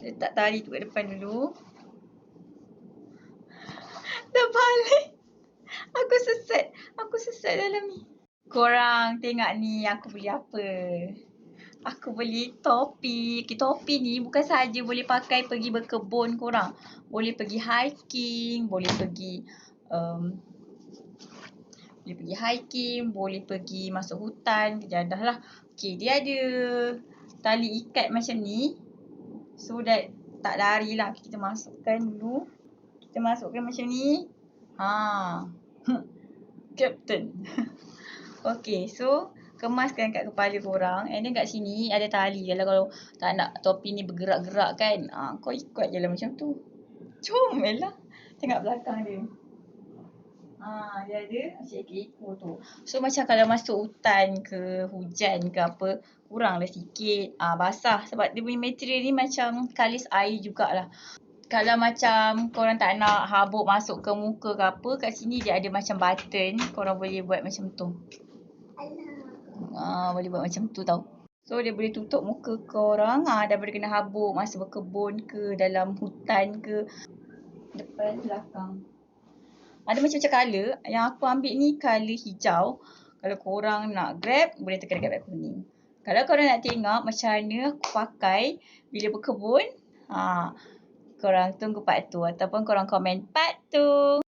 Letak tali tu kat depan dulu. Dah balik. Aku sesat dalam ni. Korang tengok ni aku beli apa. Aku beli topi. Okay, topi ni bukan saja boleh pakai pergi berkebun korang. Boleh pergi hiking, boleh pergi boleh pergi masuk hutan, kejadah lah. Okay, dia ada tali ikat macam ni. So that tak lari lah. Kita masukkan dulu. Kita masukkan macam ni. Captain. Okay, so kemaskan kat kepala korang. And then kat sini ada tali. Kalau tak nak topi ni bergerak-gerak kan, kau ikut je lah macam tu. Comel lah. Tengok belakang dia. Dia ada macam ekor tu. So macam kalau masuk hutan ke hujan ke apa, kuranglah sikit basah. Sebab dia punya material ni macam kalis air jugalah. Kalau macam korang tak nak habuk masuk ke muka ke apa, kat sini dia ada macam button. Korang boleh buat macam tu. Boleh buat macam tu tau. So dia boleh tutup muka korang daripada kena habuk masa berkebun ke dalam hutan ke. Depan, belakang. Ada macam-macam colour. Yang aku ambil ni colour hijau. Kalau korang nak grab, boleh tekan dekat beg kuning. Kalau korang nak tengok macam mana aku pakai bila berkebun, korang tunggu part tu ataupun korang komen part tu.